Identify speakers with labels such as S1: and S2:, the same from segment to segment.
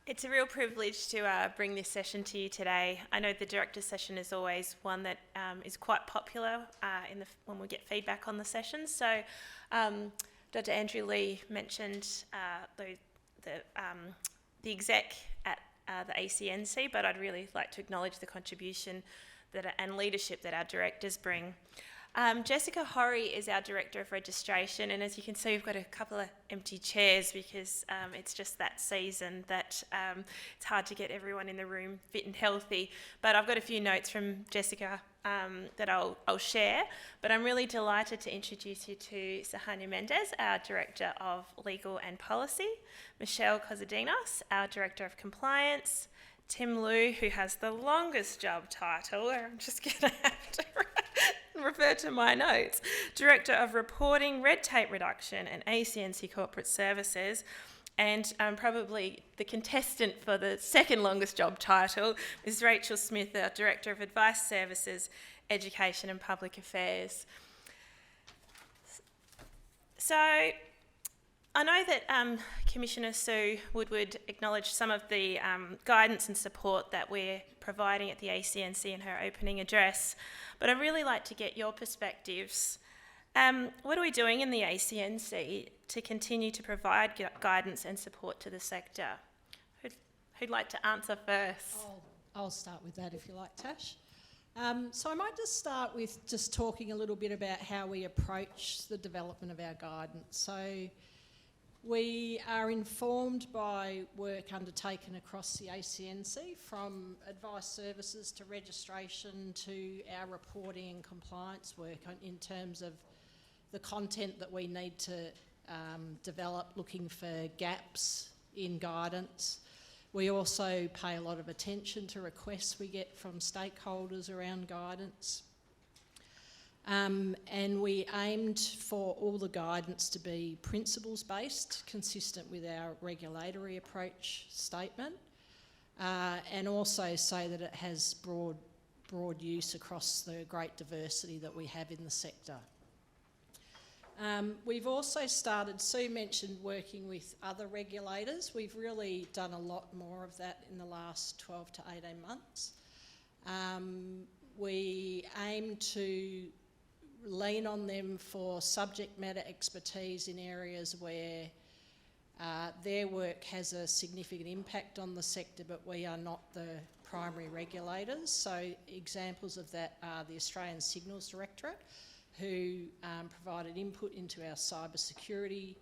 S1: It's a real privilege to bring this session to you today. I know the director's session is always one that is quite popular when we get feedback on the sessions. So Dr. Andrew Lee mentioned the exec at the ACNC, but I'd really like to acknowledge the contribution and leadership that our directors bring. Jessica Horry is our Director of Registration, and as you can see, we've got a couple of empty chairs because it's just that season that it's hard to get everyone in the room fit and healthy. But I've got a few notes from Jessica that I'll share, but I'm really delighted to introduce you to Suhanya Mendes, our Director of Legal and Policy, Michelle Cozadinos, our Director of Compliance, Tim Liu, who has the longest job title, I'm just going to have to refer to my notes, Director of Reporting, Red Tape Reduction and ACNC Corporate Services, and probably the contestant for the second longest job title is Rachel Smith, our Director of Advice Services, Education and Public Affairs. So I know that Commissioner Sue Woodward acknowledged some of the guidance and support that we're providing at the ACNC in her opening address, but I'd really like to get your perspectives. What are we doing in the ACNC to continue to provide guidance and support to the sector? Who'd like to answer first?
S2: I'll start with that if you like, Tash. So I might just start with just talking a little bit about how we approach the development of our guidance. So we are informed by work undertaken across the ACNC, from advice services to registration to our reporting and compliance work in terms of the content that we need to develop, looking for gaps in guidance. We also pay a lot of attention to requests we get from stakeholders around guidance. And we aimed for all the guidance to be principles-based, consistent with our regulatory approach statement, and also so that it has broad use across the great diversity that we have in the sector. We've also started, Sue mentioned working with other regulators. We've really done a lot more of that in the last 12 to 18 months. We aim to lean on them for subject matter expertise in areas where their work has a significant impact on the sector, but we are not the primary regulators. So examples of that are the Australian Signals Directorate, who provided input into our cybersecurity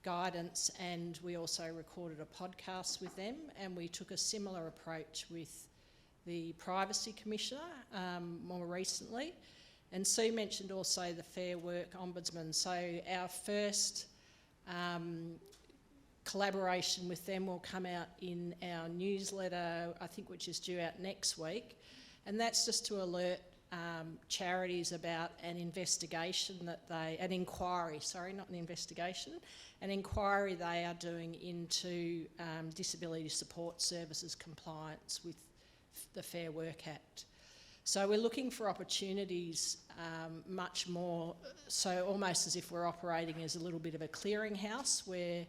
S2: guidance, and we also recorded a podcast with them, and we took a similar approach with the Privacy Commissioner more recently. And Sue mentioned also the Fair Work Ombudsman. So our first collaboration with them will come out in our newsletter, I think, which is due out next week. And that's just to alert charities about an inquiry they are doing into Disability Support Services compliance with the Fair Work Act. So we're looking for opportunities much more, so almost as if we're operating as a little bit of a clearinghouse where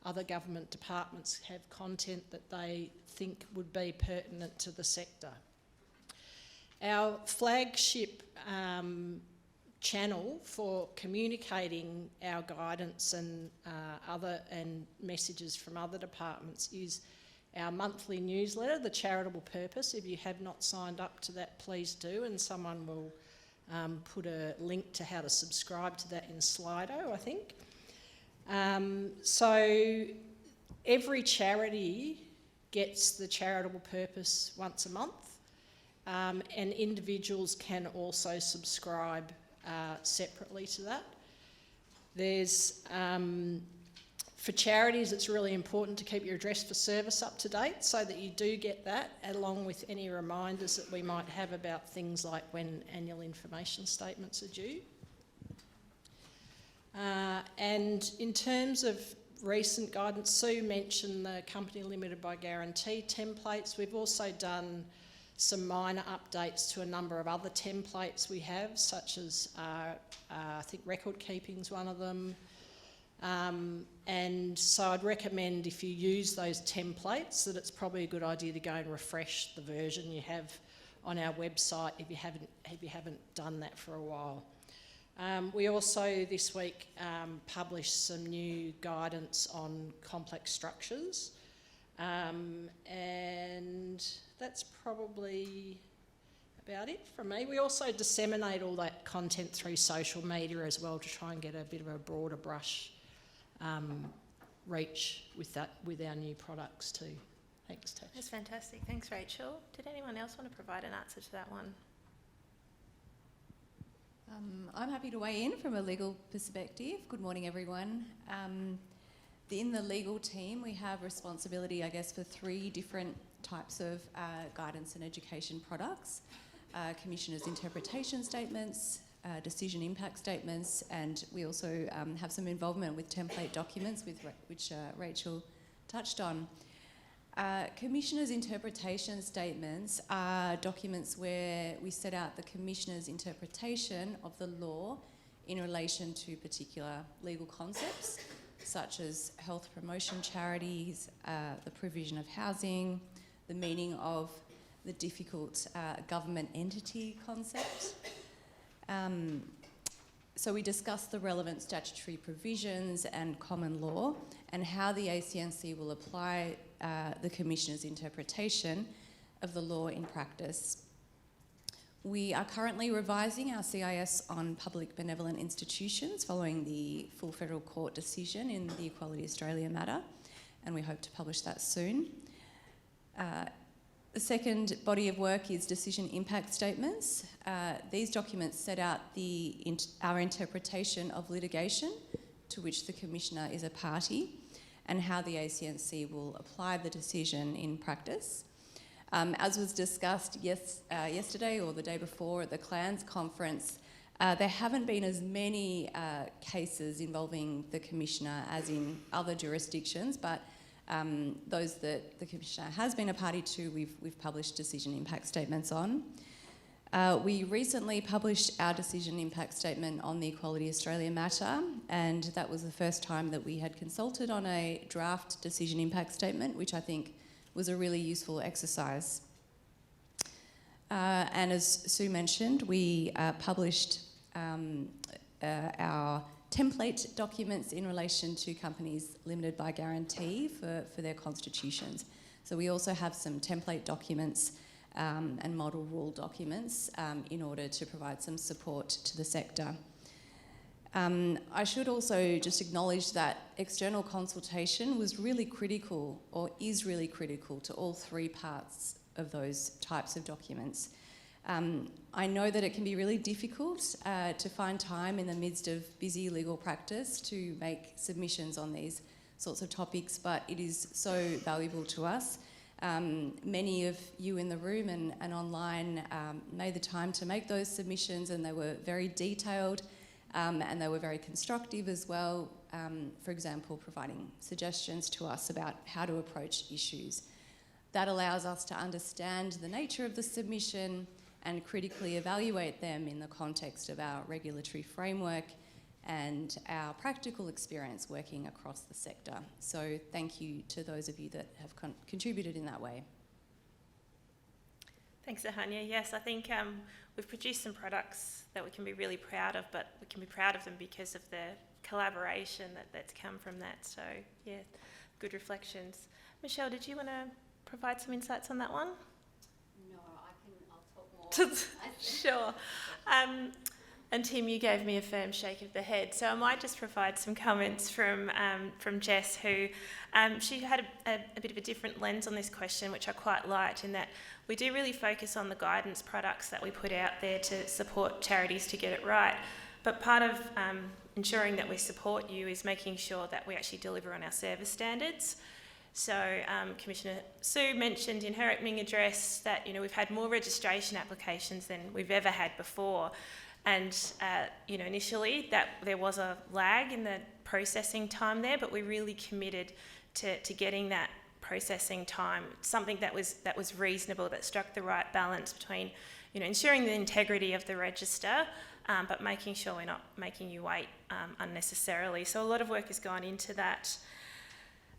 S2: other government departments have content that they think would be pertinent to the sector. Our flagship channel for communicating our guidance and messages from other departments is our monthly newsletter, The Charitable Purpose. If you have not signed up to that, please do, and someone will put a link to how to subscribe to that in Slido, I think. So every charity gets The Charitable Purpose once a month, and individuals can also subscribe separately to that. There's for charities, it's really important to keep your address for service up to date so that you do get that, along with any reminders that we might have about things like when annual information statements are due. And in terms of recent guidance, Sue mentioned the company limited by guarantee templates. We've also done some minor updates to a number of other templates we have, such as I think record keeping is one of them. And so I'd recommend, if you use those templates, that it's probably a good idea to go and refresh the version you have on our website if you haven't done that for a while. We also this week published some new guidance on complex structures, and that's probably about it from me. We also disseminate all that content through social media as well to try and get a bit of a broader brush reach with our new products too. Thanks, Tash.
S1: That's fantastic. Thanks, Rachel. Did anyone else want to provide an answer to that one?
S3: I'm happy to weigh in from a legal perspective. Good morning, everyone. In the legal team, we have responsibility, I guess, for 3 different types of guidance and education products. Commissioners' interpretation statements, decision impact statements, and we also have some involvement with template documents, which Rachel touched on. Commissioners' interpretation statements are documents where we set out the Commissioner's interpretation of the law in relation to particular legal concepts, such as health promotion charities, the provision of housing, the meaning of the difficult government entity concept. So we discussed the relevant statutory provisions and common law and how the ACNC will apply the Commissioner's interpretation of the law in practice. We are currently revising our CIS on public benevolent institutions following the full federal court decision in the Equality Australia matter, and we hope to publish that soon. The second body of work is decision impact statements. These documents set out our interpretation of litigation to which the Commissioner is a party and how the ACNC will apply the decision in practice. As was discussed yesterday or the day before at the Clans conference, there haven't been as many cases involving the Commissioner as in other jurisdictions, but those that the Commissioner has been a party to, we've published decision impact statements on. We recently published our decision impact statement on the Equality Australia matter, and that was the first time that we had consulted on a draft decision impact statement, which I think was a really useful exercise. And as Sue mentioned, we published our template documents in relation to companies limited by guarantee for their constitutions. So we also have some template documents and model rule documents in order to provide some support to the sector. I should also just acknowledge that external consultation was really critical, or is really critical, to all 3 parts of those types of documents. I know that it can be really difficult to find time in the midst of busy legal practice to make submissions on these sorts of topics, but it is so valuable to us. Many of you in the room and online made the time to make those submissions, and they were very detailed and they were very constructive as well. For example, providing suggestions to us about how to approach issues. That allows us to understand the nature of the submission and critically evaluate them in the context of our regulatory framework and our practical experience working across the sector. So thank you to those of you that have contributed in that way.
S1: Thanks, Suhanya. Yes, I think we've produced some products that we can be really proud of, but we can be proud of them because of the collaboration that's come from that. So, yeah, good reflections. Michelle, did you want to provide some insights on that one?
S4: No, I'll talk more.
S1: Sure. And Tim, you gave me a firm shake of the head. So I might just provide some comments from Jess, who she had a bit of a different lens on this question, which I quite liked, in that we do really focus on the guidance products that we put out there to support charities to get it right. But part of ensuring that we support you is making sure that we actually deliver on our service standards. So Commissioner Sue mentioned in her opening address that we've had more registration applications than we've ever had before. And, initially that there was a lag in the processing time there, but we really committed to getting that processing time, something that was reasonable, that struck the right balance between ensuring the integrity of the register, but making sure we're not making you wait unnecessarily. So a lot of work has gone into that.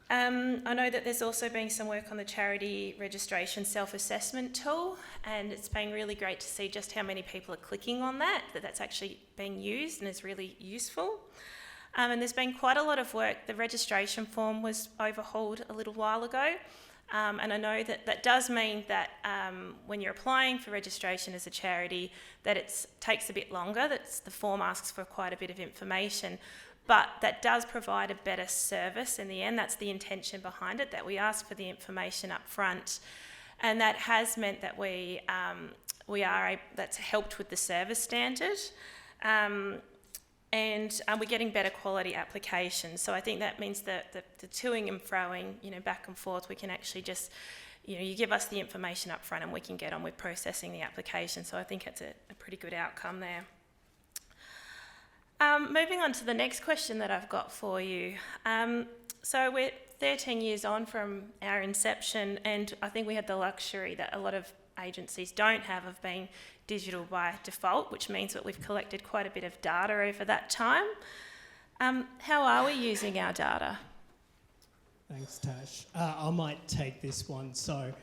S1: I know that there's also been some work on the charity registration self-assessment tool, and it's been really great to see just how many people are clicking on that's actually being used and is really useful. And there's been quite a lot of work. The registration form was overhauled a little while ago, and I know that does mean that when you're applying for registration as a charity, that it takes a bit longer. The form asks for quite a bit of information, but that does provide a better service in the end. That's the intention behind it, that we ask for the information up front, and that has meant that that's helped with the service standard. And we're getting better quality applications. So I think that means that the toing and froing, back and forth, we can actually just, you give us the information up front and we can get on with processing the application. So I think it's a pretty good outcome there. Moving on to the next question that I've got for you. So we're 13 years on from our inception, and I think we had the luxury that a lot of agencies don't have of being digital by default, which means that we've collected quite a bit of data over that time. How are we using our data?
S5: Thanks, Tash. I might take this one. So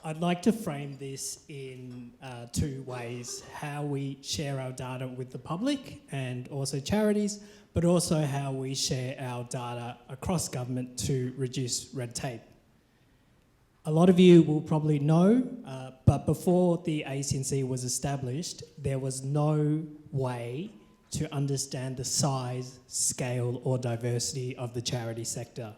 S5: I'd like to frame this in two ways: how we share our data with the public and also charities, but also how we share our data across government to reduce red tape. A lot of you will probably know, but before the ACNC was established, there was no way to understand the size, scale, or diversity of the charity sector.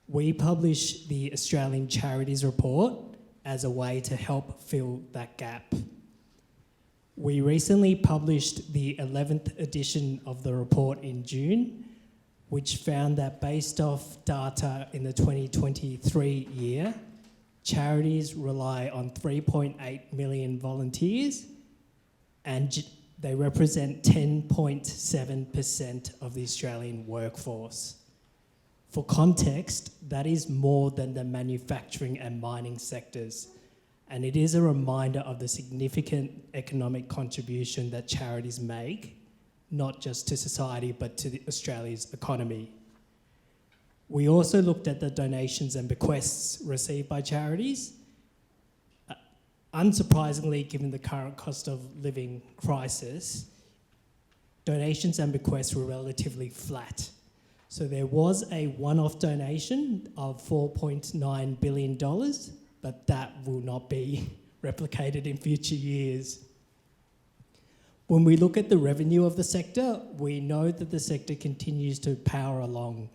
S5: We publish the Australian Charities Report as a way to help fill that gap. We recently published the 11th edition of the report in June, which found that based off data in the 2023 year, charities rely on 3.8 million volunteers, and they represent 10.7% of the Australian workforce. For context, that is more than the manufacturing and mining sectors, and it is a reminder of the significant economic contribution that charities make, not just to society, but to Australia's economy. We also looked at the donations and bequests received by charities. Unsurprisingly, given the current cost of living crisis, donations and bequests were relatively flat. So there was a one-off donation of $4.9 billion, but that will not be replicated in future years. When we look at the revenue of the sector, we know that the sector continues to power along.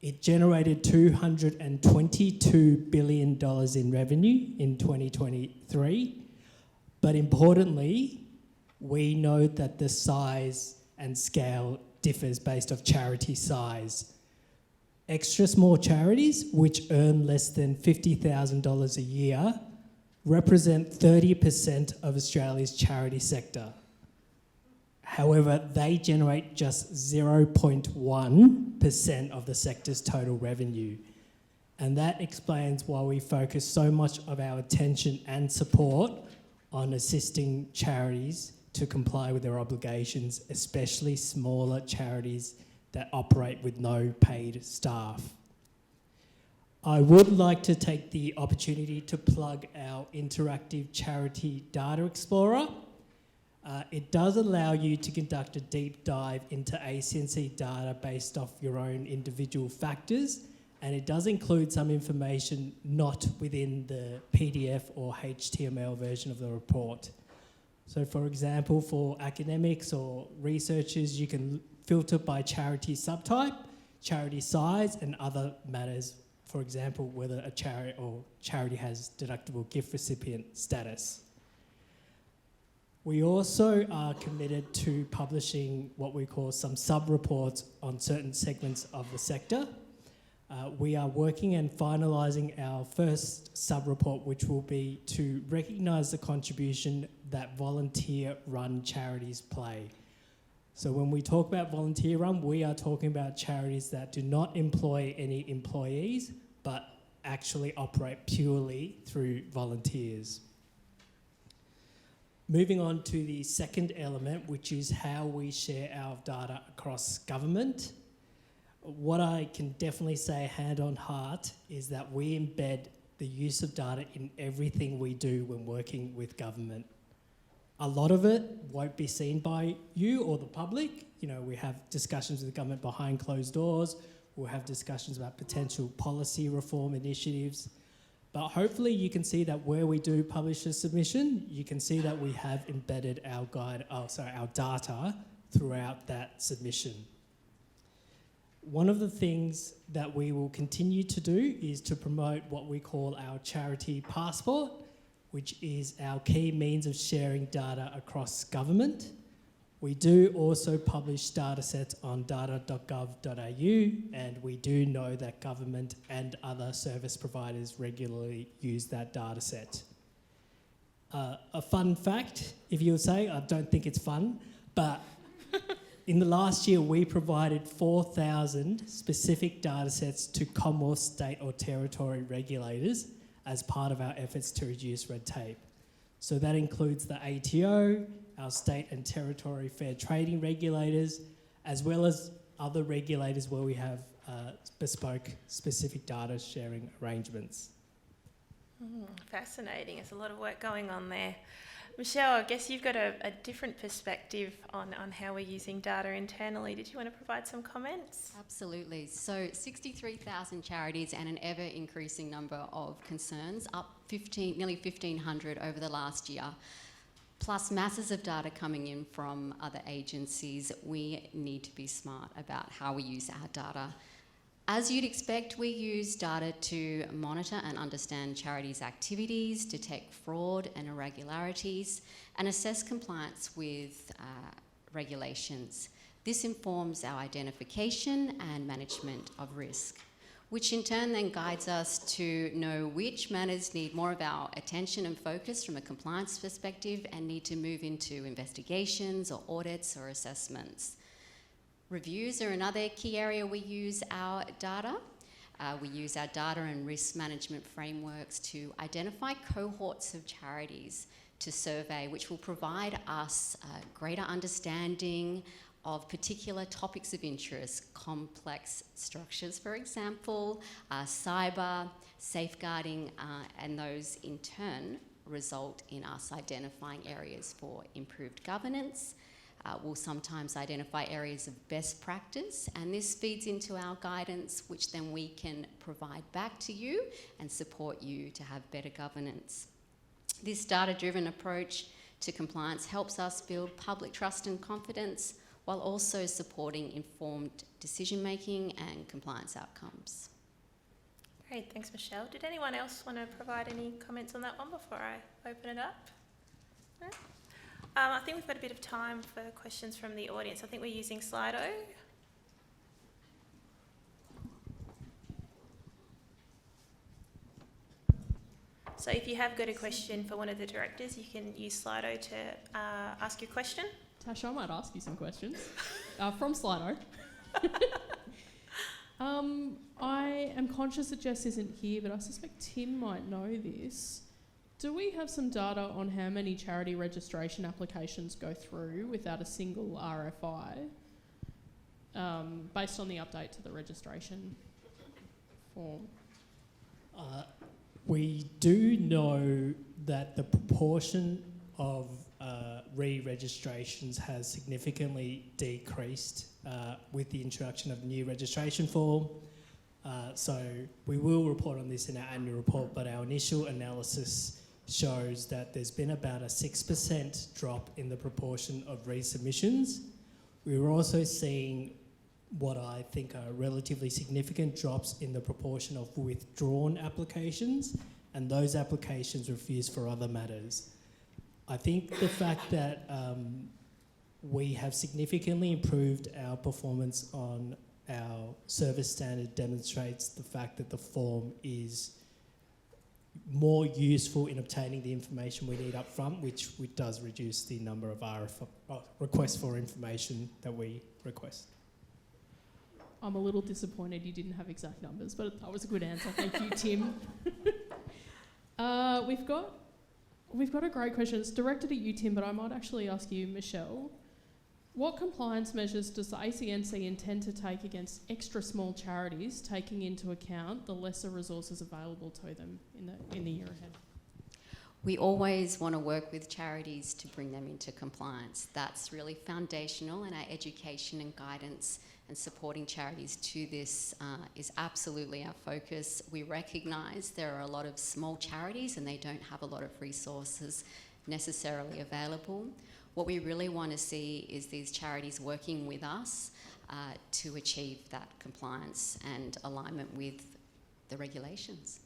S5: It generated $222 billion in revenue in 2023, but importantly, we know that the size and scale differs based off charity size. Extra small charities, which earn less than $50,000 a year, represent 30% of Australia's charity sector. However, they generate just 0.1% of the sector's total revenue. And that explains why we focus so much of our attention and support on assisting charities to comply with their obligations, especially smaller charities that operate with no paid staff. I would like to take the opportunity to plug our interactive charity data explorer. It does allow you to conduct a deep dive into ACNC data based off your own individual factors, and it does include some information not within the PDF or HTML version of the report. So for example, for academics or researchers, you can filter by charity subtype, charity size, and other matters, for example, whether a charity has deductible gift recipient status. We also are committed to publishing what we call some sub-reports on certain segments of the sector. We are working and finalising our first sub-report, which will be to recognise the contribution that volunteer-run charities play. So when we talk about volunteer-run, we are talking about charities that do not employ any employees, but actually operate purely through volunteers. Moving on to the second element, which is how we share our data across government. What I can definitely say hand on heart is that we embed the use of data in everything we do when working with government. A lot of it won't be seen by you or the public. You know, we have discussions with the government behind closed doors. We'll have discussions about potential policy reform initiatives. But hopefully you can see that where we do publish a submission, you can see that we have embedded our our data throughout that submission. One of the things that we will continue to do is to promote what we call our charity passport, which is our key means of sharing data across government. We do also publish data sets on data.gov.au, and we do know that government and other service providers regularly use that data set. A fun fact, if you would say, I don't think it's fun, but in the last year we provided 4,000 specific data sets to Commonwealth, state or territory regulators as part of our efforts to reduce red tape. So that includes the ATO, our state and territory fair trading regulators, as well as other regulators where we have bespoke specific data sharing arrangements.
S1: Fascinating. There's a lot of work going on there. Michelle, I guess you've got a different perspective on how we're using data internally. Did you want to provide some comments?
S4: Absolutely. So 63,000 charities and an ever-increasing number of concerns, up nearly 1,500 over the last year, plus masses of data coming in from other agencies. We need to be smart about how we use our data. As you'd expect, we use data to monitor and understand charities' activities, detect fraud and irregularities, and assess compliance with regulations. This informs our identification and management of risk, which in turn then guides us to know which matters need more of our attention and focus from a compliance perspective and need to move into investigations or audits or assessments. Reviews are another key area we use our data. We use our data and risk management frameworks to identify cohorts of charities to survey, which will provide us greater understanding of particular topics of interest, complex structures, for example, cyber, safeguarding, and those in turn result in us identifying areas for improved governance. We'll sometimes identify areas of best practice, and this feeds into our guidance, which then we can provide back to you and support you to have better governance. This data-driven approach to compliance helps us build public trust and confidence while also supporting informed decision-making and compliance outcomes.
S1: Great, thanks Michelle. Did anyone else want to provide any comments on that one before I open it up? No? I think we've got a bit of time for questions from the audience. I think we're using Slido. So if you have got a question for one of the directors, you can use Slido to ask your question.
S6: Tasha, I might ask you some questions from Slido. I am conscious that Jess isn't here, but I suspect Tim might know this. Do we have some data on how many charity registration applications go through without a single RFI, based on the update to the registration form?
S5: We do know that the proportion of re-registrations has significantly decreased with the introduction of the new registration form. So we will report on this in our annual report, but our initial analysis shows that there's been about a 6% drop in the proportion of resubmissions. We were also seeing what I think are relatively significant drops in the proportion of withdrawn applications and those applications refused for other matters. I think the fact that we have significantly improved our performance on our service standard demonstrates the fact that the form is more useful in obtaining the information we need up front, which does reduce the number of requests for information that we request.
S6: I'm a little disappointed you didn't have exact numbers, but that was a good answer. Thank you, Tim. We've got we've got a great question. It's directed at you, Tim, but I might actually ask you, Michelle. What compliance measures does the ACNC intend to take against extra small charities, taking into account the lesser resources available to them in the year ahead?
S4: We always want to work with charities to bring them into compliance. That's really foundational, and our education and guidance and supporting charities to this is absolutely our focus. We recognise there are a lot of small charities and they don't have a lot of resources necessarily available. What we really want to see is these charities working with us to achieve that compliance and alignment with the regulations.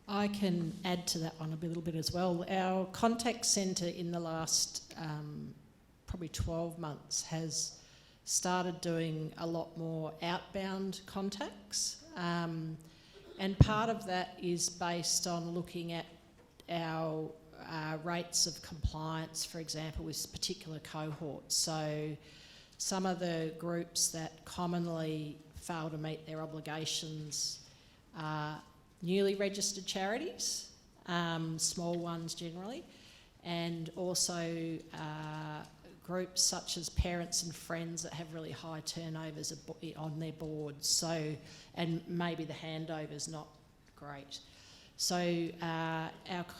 S2: I can add to that one a little bit as well. Our contact centre in the last probably 12 months has started doing a lot more outbound contacts, and part of that is based on looking at our rates of compliance, for example, with particular cohorts. So some of the groups that commonly fail to meet their obligations are newly registered charities, small ones generally, and also groups such as parents and friends that have really high turnovers on their boards. So, and maybe the handover's not great. So our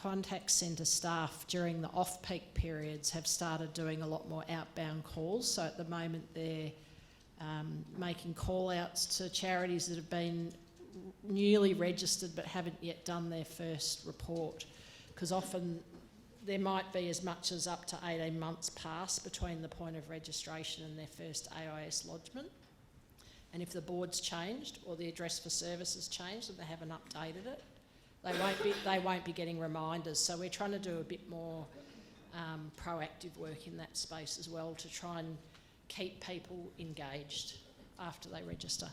S2: contact centre staff during the off-peak periods have started doing a lot more outbound calls. So at the moment they're making call-outs to charities that have been newly registered but haven't yet done their first report, because often there might be as much as up to 18 months pass between the point of registration and their first AIS lodgement. And if the board's changed or the address for service has changed and they haven't updated it, they won't be getting reminders. So we're trying to do a bit more proactive work in that space as well to try and keep people engaged after they register.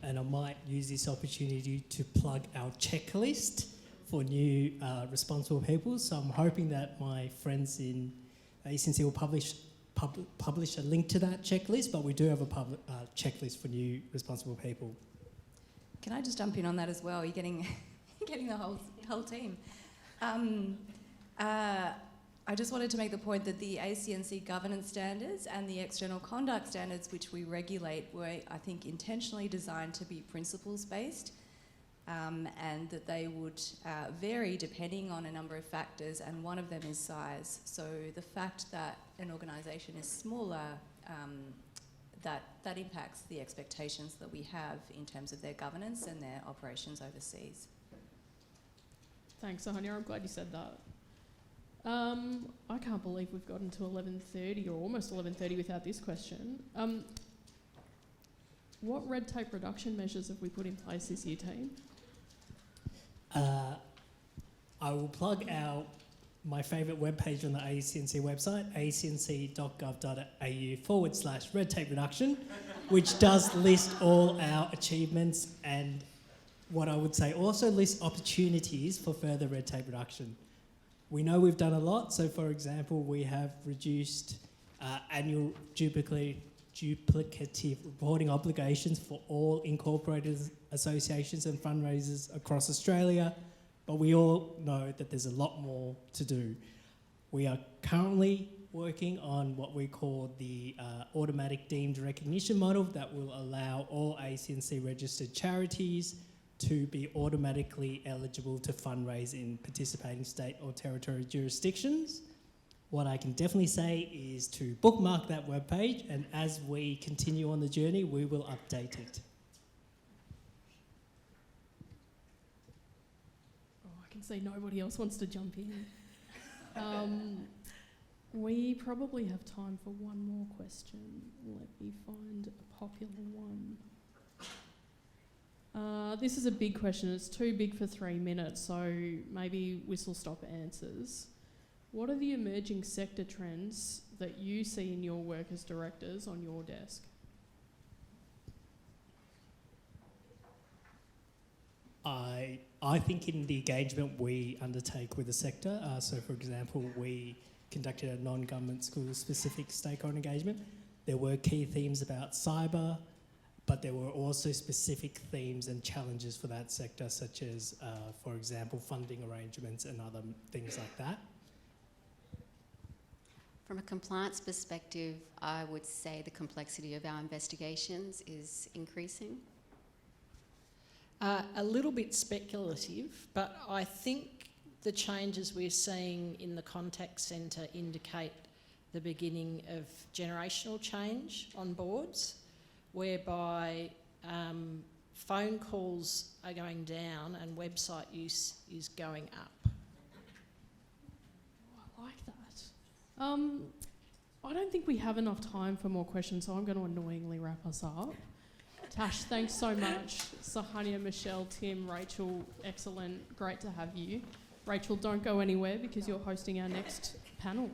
S5: And I might use this opportunity to plug our checklist for new responsible people. So I'm hoping that my friends in ACNC will publish a link to that checklist, but we do have a checklist for new responsible people.
S3: Can I just jump in on that as well? You're getting the whole team. I just wanted to make the point that the ACNC governance standards and the external conduct standards which we regulate were, I think, intentionally designed to be principles-based, and that they would vary depending on a number of factors, and one of them is size. So the fact that an organisation is smaller, that impacts the expectations that we have in terms of their governance and their operations overseas.
S6: Thanks, Suhanya. I'm glad you said that. I can't believe we've gotten to 11:30 or almost 11:30 without this question. What red tape reduction measures have we put in place this year, team?
S5: I will plug my favourite webpage on the ACNC website, acnc.gov.au/red tape reduction, which does list all our achievements and what I would say also lists opportunities for further red tape reduction. We know we've done a lot. So, for example, we have reduced annual duplicative reporting obligations for all incorporated associations and fundraisers across Australia. But we all know that there's a lot more to do. We are currently working on what we call the automatic deemed recognition model that will allow all ACNC registered charities to be automatically eligible to fundraise in participating state or territory jurisdictions. What I can definitely say is to bookmark that webpage, and as we continue on the journey, we will update it.
S6: Oh, I can see nobody else wants to jump in. We probably have time for one more question. Let me find a popular one. This is a big question. It's too big for 3 minutes, so maybe whistle-stop answers. What are the emerging sector trends that you see in your work as directors on your desk?
S5: I think in the engagement we undertake with the sector, so for example, we conducted a non-government school-specific stakeholder engagement. There were key themes about cyber, but there were also specific themes and challenges for that sector, such as, for example, funding arrangements and other things like that.
S4: From a compliance perspective, I would say the complexity of our investigations is increasing.
S2: A little bit speculative, but I think the changes we're seeing in the contact centre indicate the beginning of generational change on boards, whereby phone calls are going down and website use is going up.
S6: I like that. I don't think we have enough time for more questions, so I'm going to annoyingly wrap us up. Tash, thanks so much. Suhanya, Michelle, Tim, Rachel, excellent. Great to have you. Rachel, don't go anywhere because you're hosting our next panel.